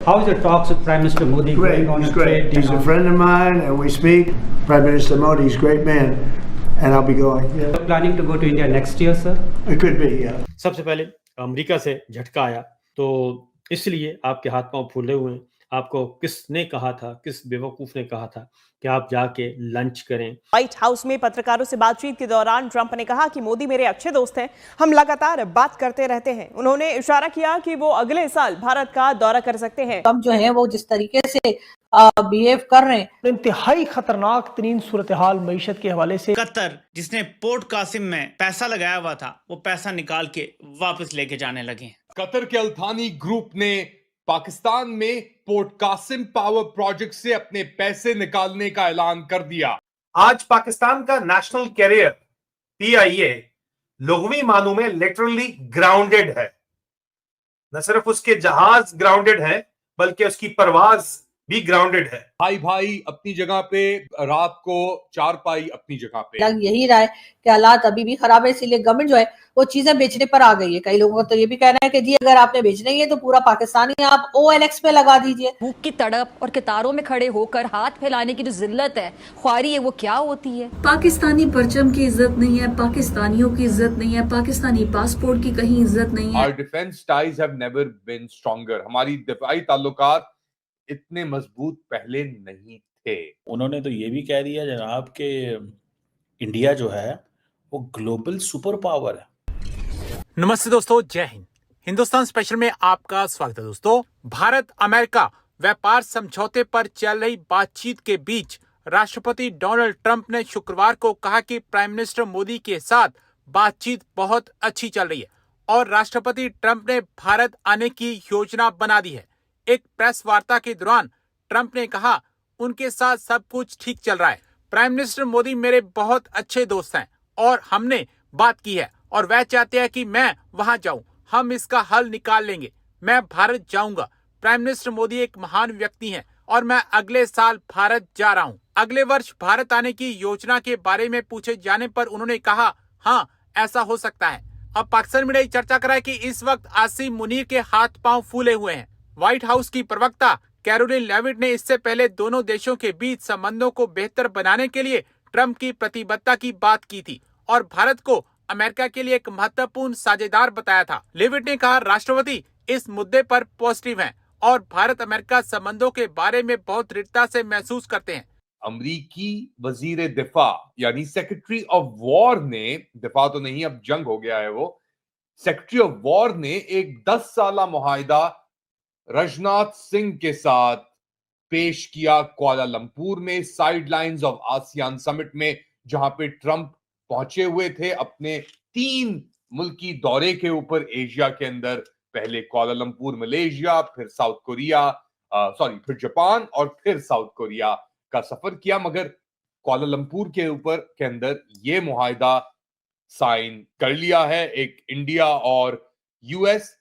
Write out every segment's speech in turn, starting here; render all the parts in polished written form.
How is your talks with Prime Minister Modi Great, going on he's a great. trade? He's a friend of mine, and we speak. Prime Minister Modi is a great man, and I'll be going. Yeah. You're planning to go to India next year, sir? It could be, yeah. सबसे पहले America से झटका आया, तो इसलिए आपके हाथ पांव फूले हुए हैं। आपको किसने कहा था, किस बेवकूफ ने कहा था कि आप जाके लंच करें? व्हाइट हाउस में पत्रकारों से बातचीत के दौरान ट्रंप ने कहा कि मोदी मेरे अच्छे दोस्त हैं, हम लगातार बात करते रहते हैं। उन्होंने इशारा किया कि वो अगले साल भारत का दौरा कर सकते हैं। हम जो है वो जिस तरीके से बिहेव कर रहे हैं, इंतहाई खतरनाक तरीन सूरत हाल मईशत के हवाले से। कतर जिसने पोर्ट कासिम में पैसा लगाया हुआ था, वो पैसा निकाल के वापस लेके जाने लगे हैं। कतर के अल्थानी ग्रुप ने पाकिस्तान में पोर्ट कासिम पावर प्रोजेक्ट से अपने पैसे निकालने का ऐलान कर दिया। आज पाकिस्तान का नेशनल कैरियर PIA लुग़वी मानों में लिटरली ग्राउंडेड है। न सिर्फ उसके जहाज ग्राउंडेड हैं, बल्कि उसकी परवाज भी ग्राउंडेड है। भाई भाई अपनी जगह पे, रात को चारपाई अपनी जगह पे। यही रहा है कि हालात अभी भी खराब है, इसीलिए गवर्नमेंट जो है वो चीजें बेचने पर आ गई है। कई लोगों का तो ये भी कहना है कि जी अगर आपने बेचना ही है तो पूरा पाकिस्तान ही आप OLX पे लगा दीजिए। भूख की तड़प और कतारों में खड़े होकर हाथ फैलाने की जो जिल्लत है, ख्वारी है, वो क्या होती है? पाकिस्तानी परचम की इज्जत नहीं है, पाकिस्तानियों की इज्जत नहीं है, पाकिस्तानी पासपोर्ट की कहीं इज्जत नहीं है। Our defense ties have never been stronger. हमारी दिफाई ताल्लुकात इतने मजबूत पहले नहीं थे। उन्होंने तो ये भी कह दिया जनाब कि इंडिया जो है वो ग्लोबल सुपर पावर है। नमस्ते दोस्तों, जय हिंद। हिंदुस्तान स्पेशल में आपका स्वागत है। दोस्तों, भारत अमेरिका व्यापार समझौते पर चल रही बातचीत के बीच राष्ट्रपति डोनाल्ड ट्रंप ने शुक्रवार को कहा कि प्राइम मिनिस्टर मोदी के साथ बातचीत बहुत अच्छी चल रही है और राष्ट्रपति ट्रंप ने भारत आने की योजना बना दी है। एक प्रेस वार्ता के दौरान ट्रंप ने कहा उनके साथ सब कुछ ठीक चल रहा है। प्राइम मिनिस्टर मोदी मेरे बहुत अच्छे दोस्त हैं और हमने बात की है और वह चाहते हैं कि मैं वहां जाऊं। हम इसका हल निकाल लेंगे। मैं भारत जाऊंगा। प्राइम मिनिस्टर मोदी एक महान व्यक्ति हैं और मैं अगले साल भारत जा रहा हूं। अगले वर्ष भारत आने की योजना के बारे में पूछे जाने पर उन्होंने कहा, हाँ, ऐसा हो सकता है। अब पाकिस्तान मीडिया चर्चा कराए कि इस वक्त आसिम मुनीर के हाथ पांव फूले हुए हैं। व्हाइट हाउस की प्रवक्ता कैरोलिन लेविट ने इससे पहले दोनों देशों के बीच संबंधों को बेहतर बनाने के लिए ट्रंप की प्रतिबद्धता की बात की थी और भारत को अमेरिका के लिए एक महत्वपूर्ण साझेदार बताया था। लेविट ने कहा राष्ट्रपति इस मुद्दे पर पॉजिटिव हैं और भारत अमेरिका संबंधों के बारे में बहुत दृढ़ता से महसूस करते हैं। अमरीकी वजीर दिफा यानी सेक्रेटरी ऑफ वॉर ने, दिफा तो नहीं अब जंग हो गया है, वो सेक्रेटरी ऑफ वॉर ने एक 10 साला मुआहिदा राजनाथ सिंह के साथ पेश किया कुआलालंपुर में साइडलाइंस ऑफ आसियान समिट में, जहां पे ट्रंप पहुंचे हुए थे अपने 3 मुल्की दौरे के ऊपर एशिया के अंदर। पहले कुआलालंपुर मलेशिया, फिर साउथ कोरिया, फिर जापान और फिर साउथ कोरिया का सफर किया, मगर कुआलालंपुर के ऊपर के अंदर ये मुआहिदा साइन कर लिया है एक इंडिया और US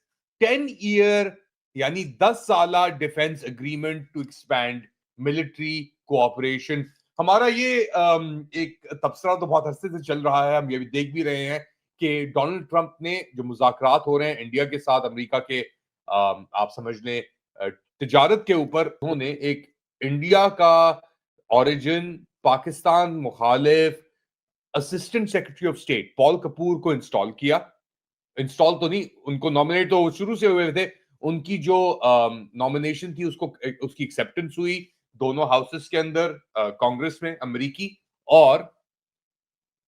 10 ईयर यानी 10 साला defence agreement to expand military cooperation. हमारा ये एक तबसरा तो बहुत अरसे से चल रहा है। हम ये भी देख भी रहे हैं कि डोनाल्ड ट्रंप ने जो मुज़ाकरात हो रहे हैं इंडिया के साथ, अमेरिका के आप समझ लें तिजारत के ऊपर, उन्होंने एक इंडिया का ओरिजिन पाकिस्तान मुखालिफ assistant secretary of state Paul Kapur को इंस्टॉल किया। इंस्टॉल तो नहीं, उनको नॉमिनेट तो शुरू से हुए थे। उनकी जो नॉमिनेशन थी उसकी एक्सेप्टेंस हुई दोनों हाउसेस के अंदर, कांग्रेस में अमेरिकी, और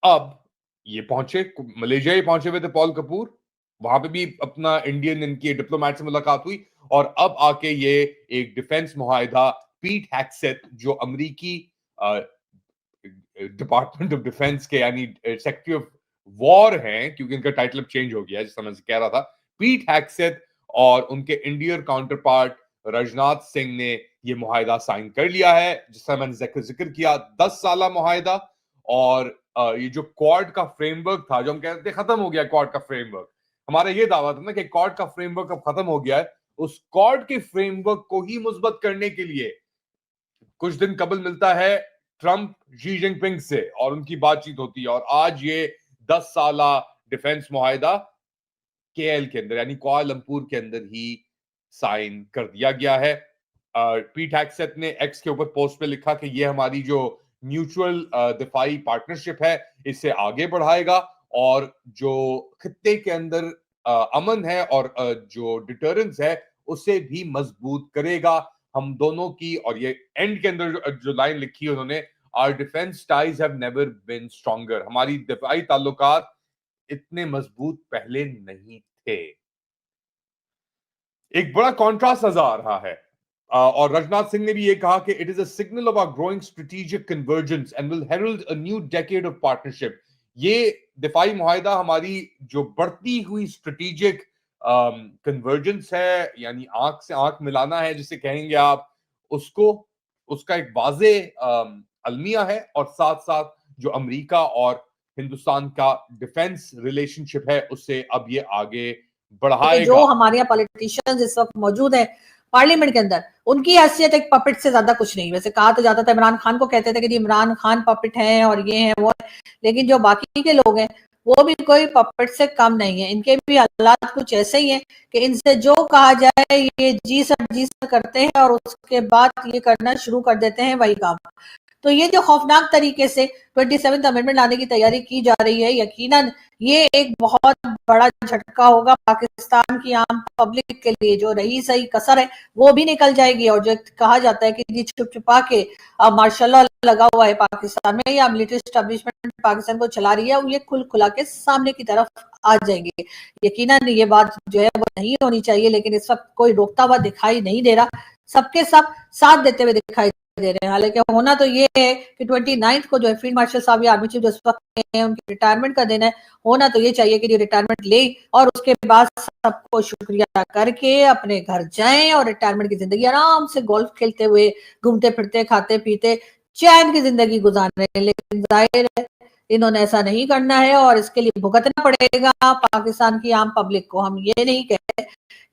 अब ये पहुंचे मलेशिया ही पहुंचे हुए थे पॉल कपूर। वहां पे भी अपना इंडियन इनकी डिप्लोमेट से मुलाकात हुई और अब आके ये एक डिफेंस मुआहिदा पीट हेग्सेथ जो अमेरिकी डिपार्टमेंट ऑफ डिफेंस के यानी सेक्रेटरी ऑफ वॉर हैं, क्योंकि इनका टाइटल अब चेंज हो गया है जैसा मैं कह रहा था, पीट हेग्सेथ और उनके Indian counter part Rajnath Singh ने यह मुआहिदा साइन कर लिया है। जिसका मैंने जिक्र किया 10 साला मुआहिदा। और ये जो क्वाड का फ्रेमवर्क था, जो हम कहते थे खत्म हो गया क्वाड का फ्रेमवर्क, हमारा ये दावा था ना कि क्वाड का फ्रेमवर्क अब खत्म हो गया है। उस क्वाड के फ्रेमवर्क को ही मुस्बत करने के लिए कुछ दिन कबल मिलता है ट्रंप शी जिनपिंग से और उनकी बातचीत होती है और आज ये 10 साला डिफेंस मुआहिदा KL के अंदर यानी कुआलालंपुर के अंदर ही साइन कर दिया गया है। पीट हेगसेथ ने एक्स के ऊपर पोस्ट पे लिखा कि ये हमारी जो म्यूचुअल दिफाई पार्टनरशिप है इससे आगे बढ़ाएगा और जो खित्ते के अंदर अमन है और जो डिटरेंस है उसे भी मजबूत करेगा हम दोनों की। और ये एंड के अंदर जो लाइन लिखी है उन्होंने, our defence ties have never been stronger, हमारी दिफाई ताल्लुकात इतने मजबूत पहले नहीं थे। एक बड़ा कॉन्ट्रास्ट नजर आ रहा है और राजनाथ सिंह ने भी ये कहा कि it is a signal of our growing strategic convergence and will herald a new decade of partnership. ये दिफाई मुआहिदा हमारी जो बढ़ती हुई स्ट्रेटेजिक कन्वर्जेंस है, यानी आंख से आंख मिलाना है जिसे कहेंगे आप, उसका एक वाजे अलमिया है और साथ साथ जो अमेरिका और हिंदुस्तान का डिफेंस रिलेशनशिप है उससे अब ये आगे बढ़ाएगा। जो हमारे यहाँ पॉलिटिशियंस इस वक्त मौजूद है पार्लियामेंट के अंदर, उनकी हैसियत एक पपेट से ज्यादा कुछ नहीं। वैसे कहा तो जाता था, इमरान खान को कहते थे कि इमरान खान पपेट है और ये है वो है, लेकिन जो बाकी के लोग हैं वो भी कोई पपेट से कम नहीं है। इनके भी हालात कुछ ऐसे ही हैं कि इनसे जो कहा जाए ये जी सर करते हैं और उसके बाद ये करना शुरू कर देते हैं वही काम। तो ये जो खौफनाक तरीके से 27th अमेंडमेंट लाने की तैयारी की जा रही है, यकीनन ये एक बहुत बड़ा झटका होगा पाकिस्तान की आम पब्लिक के लिए। जो रही सही कसर है वो भी निकल जाएगी और जो कहा जाता है कि ये छुप छुपा के मार्शल लॉ लगा हुआ है पाकिस्तान में या मिलिट्री एस्टेब्लिशमेंट पाकिस्तान को चला रही है, ये खुल खुला के सामने की तरफ आ जाएंगे। यकीनन ये बात जो है वो नहीं होनी चाहिए, लेकिन इस वक्त कोई रोकता हुआ दिखाई नहीं दे रहा, सबके सब साथ देते हुए दिखाई दे रहे हैं। हालांकि होना तो ये है कि 29 को जो है फील्ड मार्शल साहब या आर्मी चीफ जो इस वक्त हैं उनकी रिटायरमेंट का दिन है, होना तो ये चाहिए कि ये रिटायरमेंट ले और उसके बाद सबको शुक्रिया करके अपने घर जाएं और रिटायरमेंट की जिंदगी आराम से गोल्फ खेलते हुए, घूमते फिरते, खाते पीते चैन की जिंदगी गुजारने। लेकिन जाहिर है इन्होंने ऐसा नहीं करना है और इसके लिए भुगतना पड़ेगा पाकिस्तान की आम पब्लिक को। हम ये नहीं कहते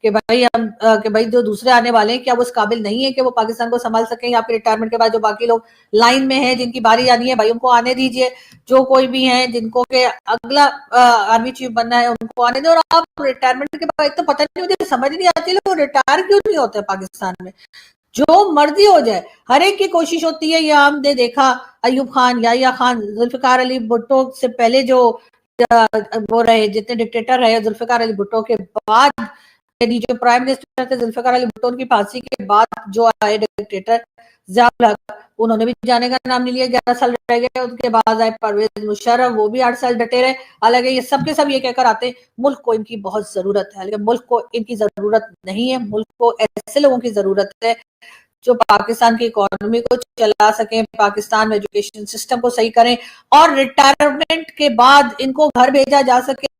कि भाई जो दूसरे आने वाले हैं क्या वो इस काबिल नहीं है कि वो पाकिस्तान को संभाल सकें, या फिर रिटायरमेंट के बाद जो बाकी लोग लाइन में हैं जिनकी बारी आनी है भाई उनको आने दीजिए। जो कोई भी हैं जिनको के अगला आर्मी चीफ बनना है उनको आने दो। और आप रिटायरमेंट के बाद तो पता नहीं, मुझे समझ नहीं आती लोग रिटायर क्यों नहीं होते पाकिस्तान में। जो मर्जी हो जाए, हर एक की कोशिश होती है। या हमने देखा अयूब खान, याहिया खान, जुल्फिकार अली भुट्टो से पहले जो वो रहे, जितने डिक्टेटर रहे, जुल्फिकार अली भुट्टो के बाद जो प्राइम मिनिस्टर थे जुल्फिकार अली भुट्टो, उनकी फांसी के बाद जो आए डिक्टेटर ज़ियाउल हक, उन्होंने भी जाने का नाम नहीं लिया, 11 साल रह गए। उनके बाद आए परवेज मुशर्रफ, वो भी 8 साल डटे रहे। हालांकि ये सब के सब ये कहकर आते मुल्क को इनकी बहुत जरूरत है, लेकिन मुल्क को इनकी जरूरत नहीं है। मुल्क को ऐसे लोगों की जरूरत है जो पाकिस्तान की इकोनॉमी को चला सकें, पाकिस्तान में एजुकेशन सिस्टम को सही करें और रिटायरमेंट के बाद इनको घर भेजा जा सके